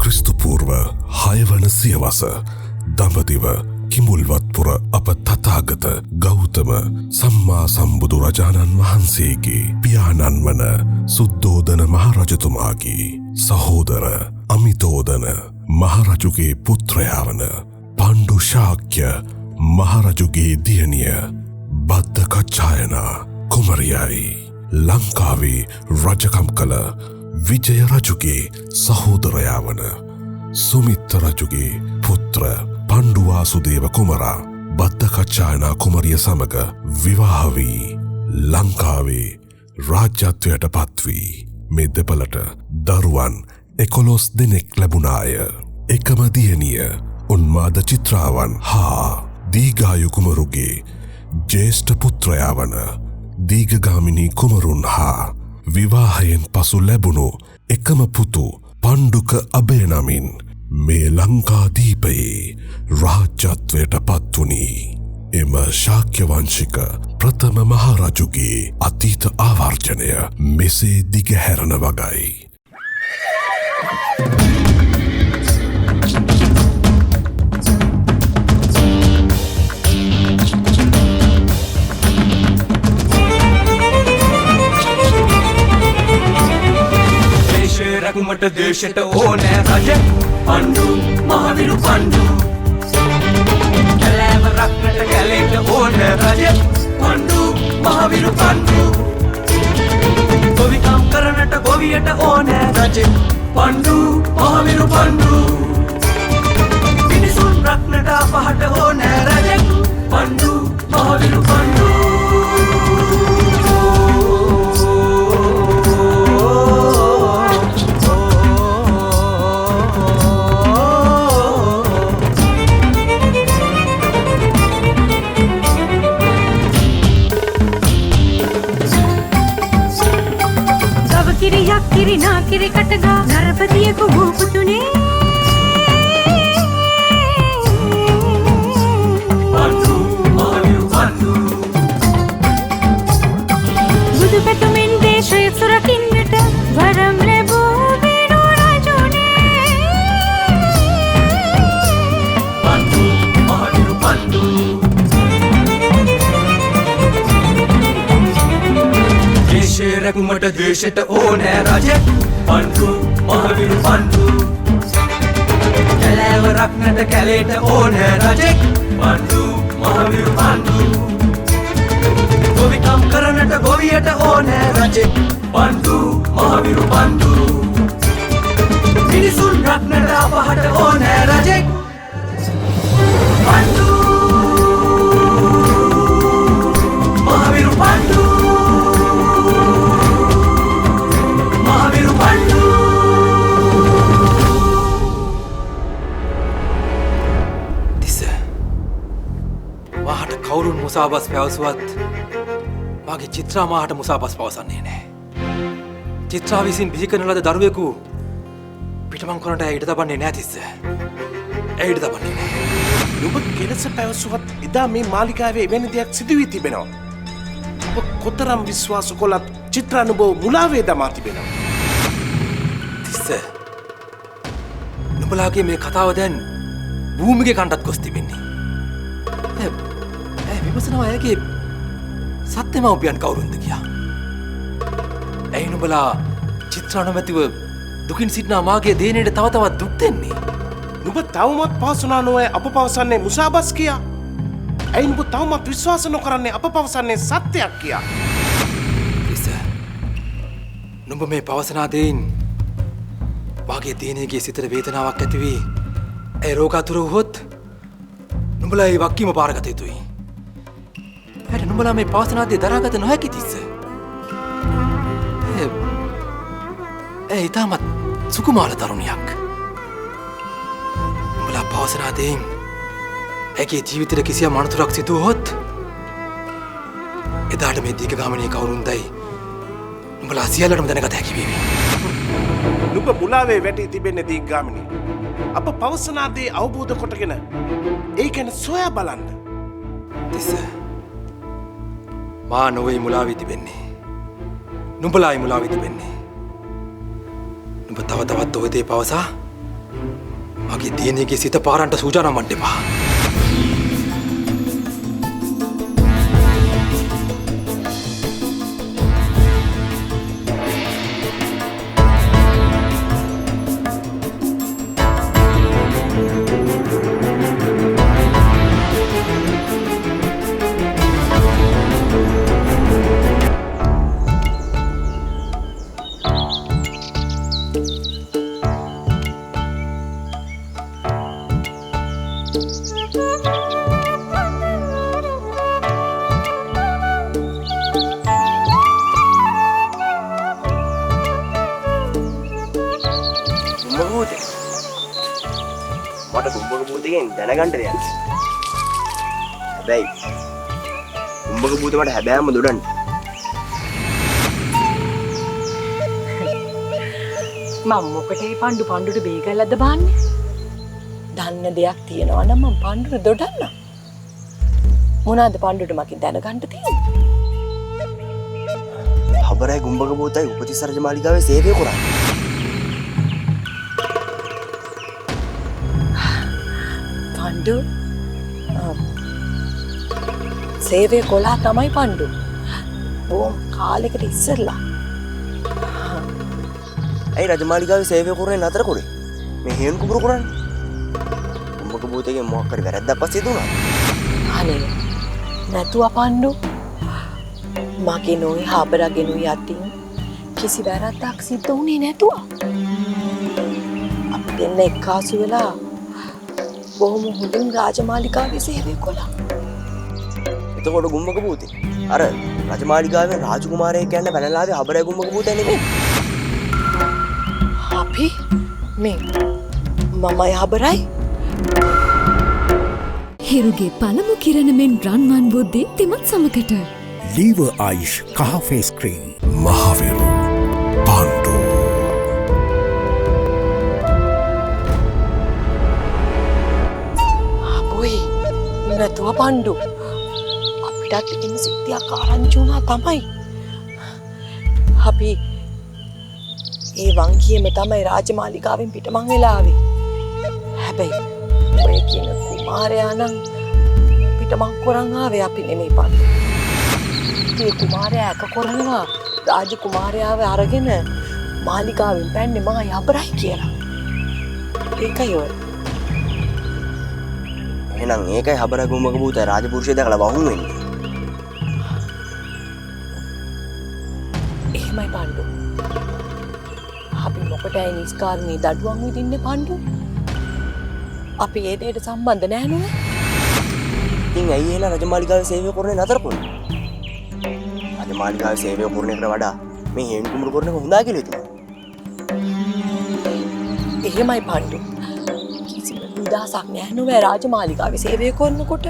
ක්‍රිස්තුපූර්ව 6 වන සියවස දඹදිව කිමුල්වත්පුර අප තථාගත ගෞතම සම්මා සම්බුදු රජාණන් වහන්සේගේ පියාණන් වන සුද්ධෝදන මහරජතුමාගේ සහෝදර අමිතෝදන මහරජුගේ පුත්‍රයා වන පණ්ඩු ශාක්‍ය මහරජුගේ දියණිය බද්දකච්ඡායනා කුමරියයි ලංකාවේ රජකම් කළ විජය රජුගේ සහෝදරයා වන සුමිත්ත රජුගේ පුත්‍ර පණ්ඩුවාසුදේව කුමරා බද්දකච්ඡායනා කුමරිය සමග විවාහ වී ලංකාවේ රාජ්‍යත්වයට පත්වී මේ දෙපළට දරුවන් 11 දෙනෙක් ලැබුණාය. එකම දියණිය උන්මාද චිත්‍රාවන් හා දීඝායු කුමරුගේ ජේෂ්ඨ පුත්‍රයා වන දීඝගාමිනී කුමරුන් හා විවාහයෙන් පසු ලැබුණු එකම පුතු පණ්ඩුක අබය නමින් මේ ලංකාදීපයේ රාජ්‍යත්වයට පත්වුණි. එම ශාක්‍ය වංශික ප්‍රථම මහරජුගේ අතීත ආවර්ජනය මෙසේ දිගහැරන වගයි. රැකුමට දේශයට ඕනෑ රජ පණ්ඩු මහවිරු පණ්ඩු කැලෑව රක්නට කැලේට ඕනෑ රජ පණ්ඩු මහවිරු පණ්ඩු ගොවිකම් කරනට ගොවියට ඕනෑ රජ පණ්ඩු මහවිරු පණ්ඩු මිනිසුන් රක්නට අපහට ඕනෑ රජ පණ්ඩු මහවිරු පණ්ඩු කිරි නාකිරි කටගා නරපතියෙකු භූපතුනේ පණ්ඩු මහවිරු පණ්ඩු බුදු පැතුමෙන් දේශය සුරකින්නට වරම් ලැබූ වෙනු රජුනේ පණ්ඩු මහවිරු පණ්ඩු දේශය රැකුමට දේශයට ඕනෑ රජ පණ්ඩු මහවිරු පණ්ඩු කැලෑව රක්නට කැලේට ඕනෑ රජෙක් පණ්ඩු මහවිරු පණ්ඩු ගොවිකම් කරනට ගොවියට ඕනෑ රජෙක් පණ්ඩු මහවිරු පණ්ඩු මිනිසුන් රක්නට අපහට ඕනෑ රජෙක් පණ්ඩු මහවිරු පණ්ඩු කවුරුන් මුසාබස් පැවසුවත් මගේ චිත්‍රා මාහට මුසාබස් පවසන්නේ නෑ. චිත්‍රා විසින් බිහි කරන ලද දරුවෙකු පිටමං කරනට ඇය ඉඩ තබන්නේ නෑ තිස්ස. ඇය ඉඩ තබන්නේ නෑ. නුඹ කෙලෙස පැවසුවත් එදා මේ මාලිගාවේ එවැනි දෙයක් සිදු වී තිබෙනවා. ඔබ කොතරම් විශ්වාස කළත් චිත්‍රා නුඹ මුලාවේ දමා තිබෙනවා. තිස්ස නුඹලාගේ මේ කතාව දැන් භූමිගේ කණ්ඩත් ගොස් තිබෙන්නේ. විමසනවා ඇයගේ සත්‍ය මව්පියන් කවුරුන්ද කියා. ඇයි නුඹලා චිත්‍රා නොමැතිව දුකින් සිටිනා මාගේ දේනයට තව තවත් දුක් දෙන්නේ? නුඹ තවමත් පවසනා නොවේ අප පවසන්නේ මුසාබස් කියා. ඇයි නුඹ තවමත් විශ්වාස නොකරන්නේ අප පවසන්නේ සත්‍යයක් කියා. තිස්ස නුඹ මේ පවසනා දෙයින් මාගේ දේනයගේ සිතට වේදනාවක් ඇති වී ඇය රෝගාතුර වුවහොත් නුඹලා ඒ වක්කීම බාරගත යුතුයි. හැට නුඹලා මේ පවසනාදේ දරාගත නොහැකි තිස්ස. ඇය ඉතාමත් සුකුමාල තරුණියක්. නුඹලා පවසනාදෙන් ඇගේ ජීවිතයට කිසියම් අනතුරක් සිදුවහොත් එදාට මේ දීඝගාමිනී කවුරුන්දයි නුඹලා සියල්ලටම දැනගත හැකි වේවි. නුඹ මුලාවේ වැටී තිබෙන්නේ දීඝගාමිනී. අප පවසනාදේ අවබෝධ කොටගෙන ඒ ගැන සොයා බලන්න. තිස්ස මා නොවේ මුලා වී තිබෙන්නේ. නුඹලායි මුලා වී තිබෙන්නේ. නුඹ තව තවත් ඔය දේ පවසා මගේ දියණියගේ සිත පාරන්ට සූදානම් වන්න එපා. මට කුඹක භූතයෙන් දැනගන්න දෙයක්. හැබැයි කුඹක භූත මට හැබෑම දොඩන්න. මම මොකටේ පණ්ඩුට බේගල්ලද බාන්නේ? දන්න දෙයක් තියෙනවා නම් මම පණ්ඩුට දොඩන්න. මොනවාද පණ්ඩුට මකින් දැනගන්න තියෙන්නේ? හබරයි කුඹක භූතයි උපතිස්ස රජමාලිගාවේ සේවය කරන්නේ. පණ්ඩු සේවය කොලා තමයි පණ්ඩු. බොම් කාලෙකට ඉස්සරලා. ඇයි රජමාලිගාවේ සේවය කරන්නේ නතර කරේ? මේ හේන් කුඹුරු කරන්නේ. කුඹක භූතයෙන් මොකක් හරි වැරද්දක් පස්සේ දුනා. අනේ නැතුව පණ්ඩු. මගේ නෝයි හාබරගෙන යටින් කිසි වැරද්දක් සිද්ධ වුණේ නැතුව. අපි දෙන්න එක්කාසු වෙලා බොහොම හොඳින් රාජමාලිගාවේ සේවය කළා. එතකොට කුඹක භූතේ අර රජමාලිගාවේ රාජකුමාරයෙක් යන පැනලාවේ හබරයි කුඹක භූතය නෙමෙයි. අපි මේ මමයි හබරයි හිරුගේ පළමු කිරණ මෙන් රන්වන් වූ දීප්තිමත් සමකට ලීවර් ආයිෂ් කහ ෆේස් ක්‍රීම් මහවිරු පාණ්ඩු අපොයි නැතුව පණ්ඩු අපිටත් එන්න සිද්ධියක් ආරංචි වුණා තමයි. අපි ඒ වංකියෙම තමයි රාජමාලිගාවෙන් පිටමං වෙලා ආවේ. හැබැයි ඔය කියන කුමාරයා නම් පිටමං කරන් ආවේ අපි නෙමෙයි පණ්ඩු. ඒ කුමාරයා එක කරනවා රාජකුමාරයාව අරගෙන මාලිගාවෙන් පැන්නේ මම යබරයි කියලා. ඒකයි ඔය. එහෙනම් ඒකයි හබරයි කුඹක භූතය රාජපුරුෂය දැකලා වහුම් වෙන්නේ. එහෙමයි පණ්ඩු. අපි මොකටයි නිස්කාරණී දඩුවම් විඳින්නේ පණ්ඩු? අපි ඒ දෙයට සම්බන්ධ නැහැ නෝ. ඉතින් ඇයි එහෙනම් රජමාලිගාවේ සේවය කරන්නේ නතර කරන්නේ? රජමාලිගාවේ සේවය කරන එකට වඩා මේ හේන් කුඹුරු කරන එක හොඳා කියලා හිතුවා. එහෙමයි පණ්ඩු. කිසිම නිදහසක් නැහැ නෝ රාජමාලිගාවේ සේවය කරනකොට.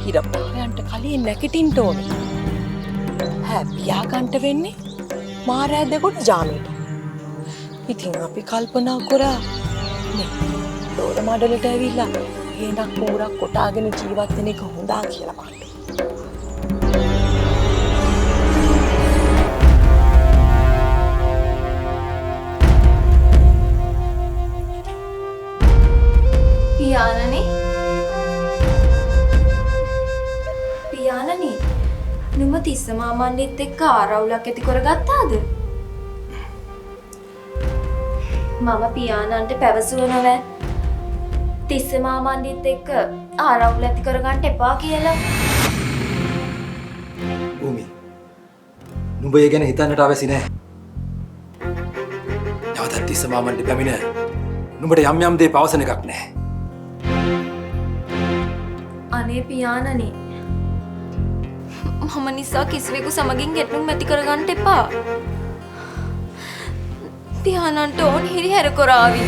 හිරපායන්ට කලින් නැගිටින්න ඕනේ. හැපියා ගන්නට වෙන්නේ මාරෑ දෙකොට ජාමීට. ඉතින් අපි කල්පනා කරා නේ දොර මඩලට ඇවිල්ලා හේනක් පූරක් කොටාගෙන ජීවත් වෙන එක හොඳා කියලා පණ්ඩු. පියාණනි නුඹ තිස්ස මාමණ්ඩිත් එක්ක ආරවුලක් ඇති කරගත්තාද? මම පියාණන්ට පැවසුව නොවැ තිස්ස මාමණ්ඩිත් එක්ක ආරවුල ඇති කරගන්න එපා කියලා. භූමි නුඹ ඒ ගැන හිතන්නට අවශ්‍ය නැහැ. නැවතත් තිස්ස මාමණ්ඩි පැමිණ නුඹට යම් යම් දේ පවසන එකක් නැහැ. අනේ පියාණනි මම නිසා කිසිවෙකු සමගින් ගැටුම් ඇති කරගන්න එපා. පියාණන්ට ඕන් හිරිහැර කරාවි.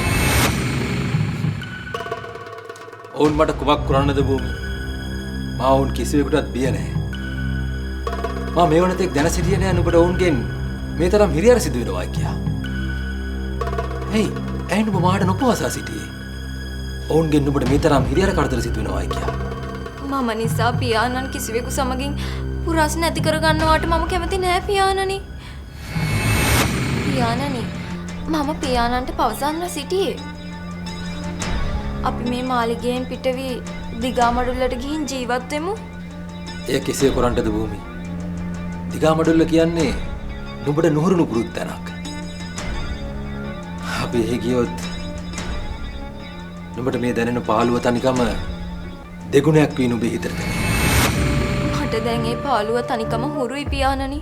ඔවුන් මට කුමක් කරන්නද භූමි? මා ඔවුන් කිසිවෙකුටත් බිය නැහැ. මා මේ වනතෙක් දැන සිටියේ නැහැ නුඹට ඔවුන්ගෙන් මේ තරම් හිරිහැර සිදු වෙනවා කියා. ඇයි නුඹ මාට නොපවසා සිටියේ? ඔවුන්ගෙන් නුඹට මේ තරම් හිරිහැර කරදර සිදු වෙනවා කියා. මම නිසා පියාණන් කිසිවෙකු සමගින් පුරස්න ඇති කරගන්නවාට මම කැමති නෑ පියාණනි. පියාණනි මම පියාණන්ට පවසන්න සිටියේ. අපි මේ මාලිගයෙන් පිට වී දිගාමඩුල්ලට ගිහින් ජීවත් වෙමු. එය කෙසේ කරන්නටද භූමි? දිගාමඩුල්ල කියන්නේ නුඹට නුහුරුණු පුරුදු තැනක්. අපි එහි ගියොත් නුඹට මේ දැනෙන පාළුව තනිකම දෙගුණයක් වී නුඹේ හිතට දැනේ. මට දැන් ඒ පාළුව තනිකම හුරුයි පියාණනි.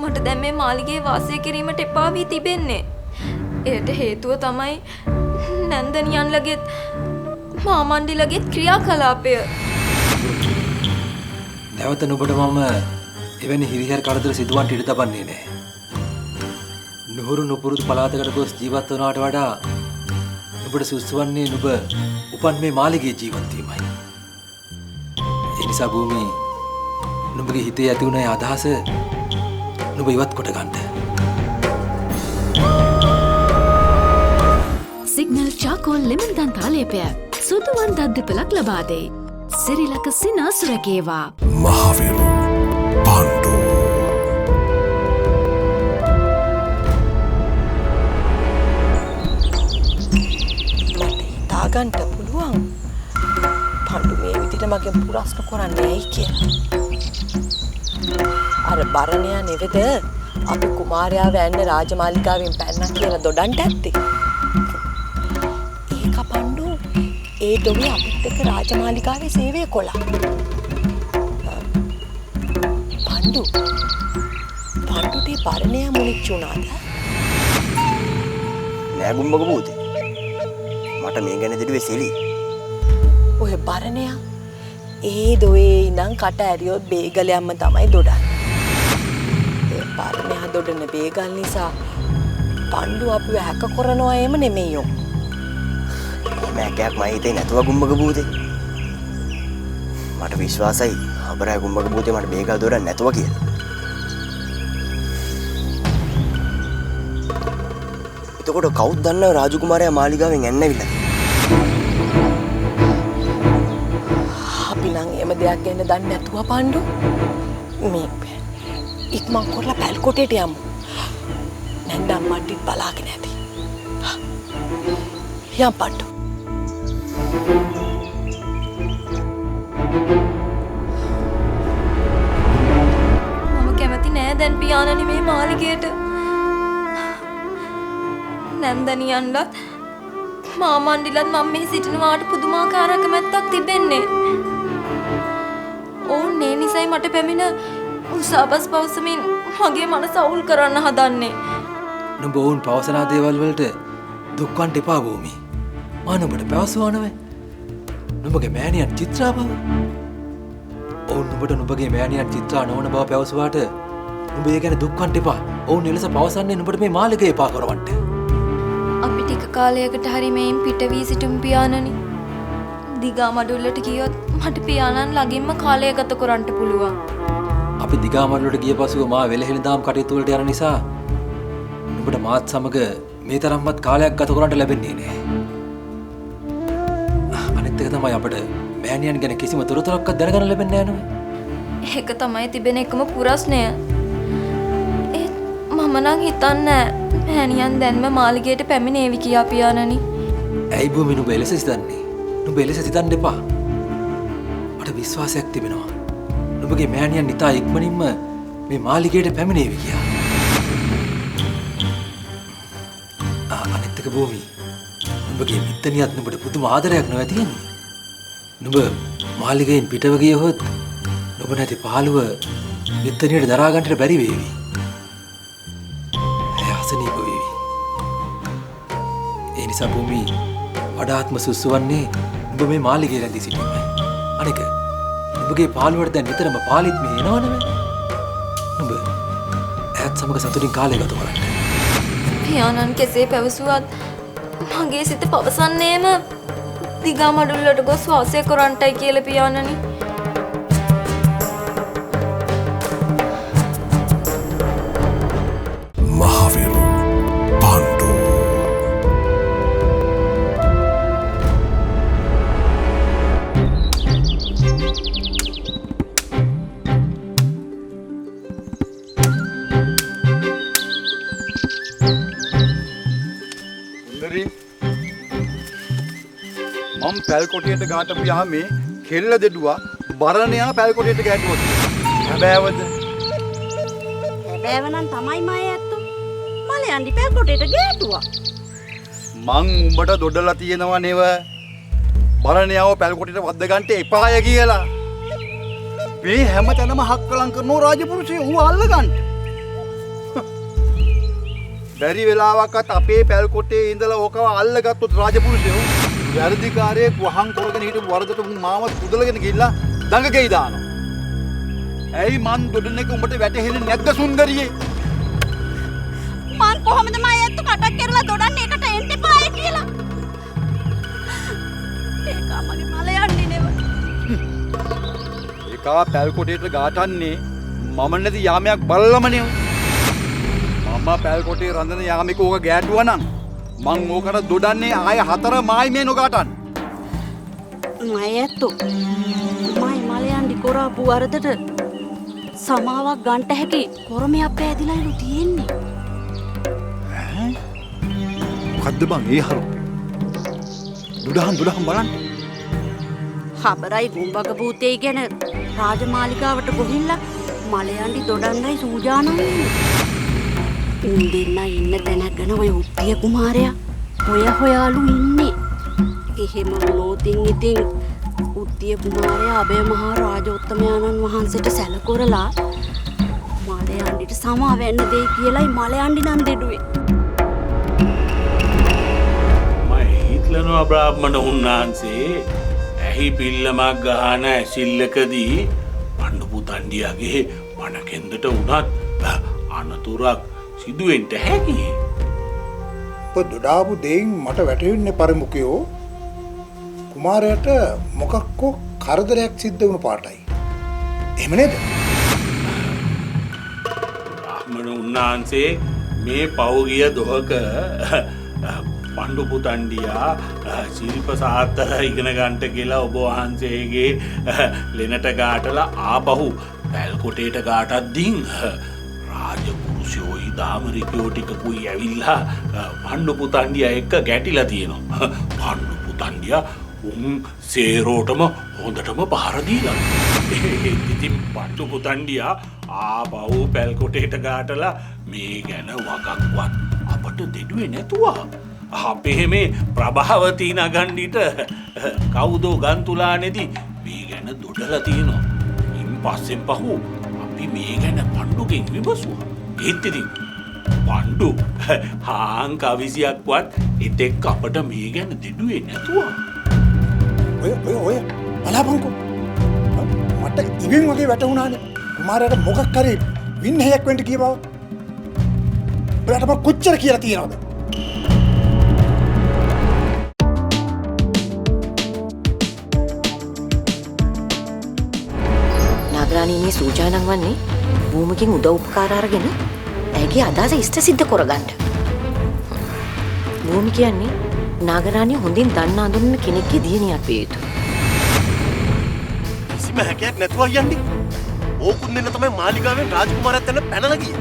මට දැන් මේ මාලිගයේ වාසය කිරීමට එපා වී තිබෙන්නේ. එයට හේතුව තමයි නැන්දනියන්ලගෙත් මාමණ්ඩිලගෙත් ක්‍රියාකලාපය. නැවත නුඹට මම එවැනි හිරිහැර කරදර සිදුවන්ට ඉඩ තබන්නේ නැහැ. නුහුරු නුපුරුදු පළාතකට ගොස් ජීවත් වනවට වඩා නුඹට සුදුසු වන්නේ නුඹ උපන් මේ මාලිගයේ ජීවත් වීමයි. ඒ නිසා භූමි නුඹගේ හිතේ ඇති වුණ අදහස නුඹ ඉවත් කොට ගන්න. සිග්නල් චාකෝල් ලෙමන් දන්තාලේපය සුදුවන් දද්දපලක් ලබා දෙයි. සිරිලක සිනාසුරකේවා. මහවිරු පාණ්ඩු තාගන්ට පුළුවන් පණ්ඩු මේ විදිහට මගෙන් පුරස්න කරන්නේ ඇයි කියලා. අර බරණයා නෙවෙද අපි කුමාරයාව ඇන්න රාජමාලිගාවෙන් පැන්නා කියලා දොඩන්ට ඇත්තේ. ඒක පණ්ඩු ඒ දොමේ අපිත් එක්ක රාජමාලිගාවේ සේවය කළා. පණ්ඩුට බරණයා මුනිච්ච උනාද? නෑ ගුම්බක පුතේ. මට මේ ගැන දෙඩුවේ සෙලි. ඔය බරණයා ඒ දොයේ ඉඳන් කට ඇරියොත් බේගලයක්ම තමයි දොඩන්නේ. ඒ බරණයා දොඩන බේගල් නිසා පණ්ඩු අපිව හැක කරනවා එම නෙමෙයියෝ. මෑකයක් මම හිතේ නැතුව ගුම්බක පුතේ. මට විශ්වාසයි අපරාය ගුම්බක පුතේ මට බේගල් දොඩන්න නැතුව කියලා. එතකොට කවුද දන්නව රාජකුමාරයා මාලිගාවෙන් ඇන්නවිලා? අපි නම් එහෙම දෙයක් ගැන දන්නේ නැතුව පණ්ඩු මේ ඉක්මන් කරලා පැල් කොටේට යමු. නැන්දම් මඩින් බලාගෙන ඇති. යම් පණ්ඩු. මම කැමති නෑ දැන් පියාණනි මේ මාලිගයට. නැන්දනියන්ලත් මාමණ්ඩිලත් මම මෙහි සිටිනවාට පුදුමාකාර කැමැත්තක් තිබෙන්නේ. ඕන් ඒ නිසයි මට පැමිණ උසාබස් පවසමින් මගේ මනස අවුල් කරන්න හදන්නේ. නුඹ ඔවුන් පවසනා දේවල් වලට දුක් වන්ට එපා භූමි. මා නුඹට පැවසුවා නෙවෙයි. නුඹගේ මෑණියන් චිත්‍රා බව. ඔවුන් නුඹට නුඹගේ මෑණියන් චිත්‍රා නොවන බව පැවසුවාට නුඹ ඒ ගැන දුක් වන්ට එපා. ඔවුන් එලෙස පවසන්නේ නුඹට මේ මාලිගය එපා කරවන්න. අපි ටික කාලයකට හරි මේන් පිට වී සිටුම් පියාණනි. දිගාමඩුල්ලට ගියොත් මට පියාණන් ළඟින්ම කාලය ගත කරන්න පුළුවන්. අපි දිගාමඩුල්ලට ගිය පසුව මා වෙලහෙළදාම් කටයුතු වලට යන නිසා නුඹට මාත් සමග මේ තරම්වත් කාලයක් ගත කරන්න ලැබෙන්නේ නැහැ. අනිත් එක තමයි අපිට මෑණියන් ගැන කිසිම තොරතුරක්වත් දැනගන්න ලැබෙන්නේ නැහැ නේද? ඒක තමයි තිබෙන එකම පුරස්නය. ඒත් මම නම් හිතන්නේ මෑණියන් දැන්ම මාලිගයට පැමිණේවි කියා පියාණනි. ඇයි භූමි නුඹ එලෙස සිතන්නේ? නුඹ එලෙස සිතන්න එපා. මට විශ්වාසයක් තිබෙනවා. නුඹගේ මෑණියන් ඉතා ඉක්මනින්ම මේ මාලිගයට පැමිණේවි කියා. අනිත් එක භූමි නුඹගේ මිත්තනියත් නුඹට පුදුම ආදරයක් නොවැ තියෙන්නේ. නුඹ මාලිගයෙන් පිටව ගියහොත් නුඹ නැති පාළුව මිත්තනියට දරා ගන්නට බැරි වේවි. ඇය අසනීප වේවි. ඒ නිසා භූමි වඩාත්ම සුසු වන්නේ නුඹ මේ මාලිගයේ රැඳී සිටීමයි. අනික නුඹගේ පාළුවට දැන් නිතරම පාලිත් මේ එනවා නෙවෙයි. නුඹ ඈත් සමග සතුටින් කාලය ගත කරන්න. පියාණන් කෙසේ පැවසුවත් මගේ සිත පවසන්නේම දිගාමඩුල්ලට ගොස් වාසය කරන්නටයි කියලා පියාණනි. මහවිරු පාණ්ඩු මං පැල් කොටියට ගාටපු යාමේ කෙල්ල දෙඩුවා බරණ යන පැල් කොටියට ගැටුවා. හැබෑවද? හැබෑව නම් තමයි මම ඇත්තෝ. මල යන්දි පැල් කොටේට ගෑටුවා. මං උඹට දොඩලා තියෙනවා නේව. බරණ යව පැල් කොටියට වද්ද ගන්නට එපාය කියලා. මේ හැමතැනම හක්කලං කරනෝ රාජපුරුෂය ඌ අල්ල ගන්න. බැරි වෙලාවක්වත් අපේ පැල් කොටේ ඉඳලා ඕකව අල්ලගත්තොත් රාජපුරුෂයෝ වැරදිකාරයෙක් වහන් කරගෙන හිටපු වරදට මාවත් කුදලගෙන ගිහිල්ලා දඟකෙයි දානවා. ඇයි මන් දොඩන එක උඹට වැටහෙන්නේ නැද්ද සුන්දරියේ? මං කොහොමද මම ඇත්තෝ කටක් කරලා දොඩන්නේ එකට එන්න එපායි කියලා. ඒකා මගේ මල යන්නේ නෙව. ඒකා පැල් කොටේට ගාටන්නේ මම නැති යාමයක් බලලමනේ. මම පැල් කොටේ රඳන යාමික ඕක ගෑටුවා නම් මං ඕකට දොඩන්නේ ආය 4 මායි මේ නොගාටන්න. මම ඇත්තෝ මයි මල යන්දි කරාපු වරදට සමාවක් ගන්නට හැකි කොරමයක් පෑදිලාලු තියෙන්නේ. මොකද්ද බං ඒ හරු? දුඩහන් බලන්න. හබරයි ගුම්බක භූතේ ගැන රාජමාලිකාවට ගොහිල්ලා මලයන්ඩි දොඩන්නයි සූජානන් වෙන්නේ. උන් දෙන්න ඉන්න තැනක් ගැන ඔය උත්තිය කුමාරයා හොයාලු ඉන්නේ. එහෙම වුණොතින් ඉතින් උත්තිය කුමාරයා අබේ මහා රාජෝත්තමයාණන් වහන්සේට සැලකොරලා මලයන්ඩිට සමා වෙන්න දෙයි කියලායි මලයන්ඩි නම් දෙඩුවේ. හිත්ලනවා බ්‍රාහ්මණ උන්වහන්සේ ඇහි පිල්ලමක් ගහන ඇසිල්ලකදී පණ්ඩු පුතණ්ඩියාගේ පණ කෙන්දට වුණත් අනතුරක් සිදුවෙන්න හැකි. ඔබ දොඩාපු දෙයින් මට වැටහෙන්නේ පරිමුඛයෝ කුමාරයාට මොකක්කෝ කරදරයක් සිද්ධ වුණු පාටයි. එහෙම නේද? බ්‍රාහ්මණ උන්වහන්සේ මේ පෞගිය දොහක පණ්ඩු පුතණ්ඩියා ශිල්ප සාත්‍තර ඉගෙන ගන්නට කියලා ඔබ වහන්සේගේ ලෙනට ගාටලා ආපහු පැල් කොටේට ගාටද්දින් රාජපුරුෂයෝයි දාමරිකයෝ ටිකකුයි ඇවිල්ලා පණ්ඩු පුතණ්ඩියා එක්ක ගැටිලා තියෙනවා. පණ්ඩු පුතණ්ඩියා උන් සේරෝටම හොඳටම පහර දීලා. ඉතින් පණ්ඩු පුතණ්ඩියා ආපහු පැල් කොටේට ගාටලා මේ ගැන වගක්වත් අපට දෙඩුවේ නැතුවා. අපේ මේ ප්‍රභාවතී නගණ්ඩිට කවුදෝ ගන්තුලානේදී මේ ගැන දොඩලා තියෙනවා. ඉන් පස්සෙන් පහු අපි මේ ගැන පණ්ඩුගෙන් විමසුවා. ඒත් ඉතින් පණ්ඩු හාන් කවිසියක්වත් එතෙක් අපට මේ ගැන දෙඩුවේ නැතුවා. ඔය බලාපන්කෝ. මට ඉවෙන් වගේ වැටුණානේ. කුමාරයාට මොකක් හරි වින්නහයක් වෙන්න කිය බව. ඔයාලට මම කොච්චර කියලා තියනවද? නාගරාණී මේ සූජානන් වන්නේ භූමිකින් උදව් උපකාර අරගෙන ඇගේ අදහස ඉෂ්ට සිද්ධ කරගන්න. භූමි කියන්නේ නාගරාණී හොඳින් දන්න අඳුරන කෙනෙක්ගේ දියණියක් වේ යුතුයි. කිසිම හැකියාවක් නැතුව යන්නේ. ඕකුන් දෙන්න තමයි මාලිගාවෙන් රාජකුමාරයත් එන්න පැනලා ගියේ.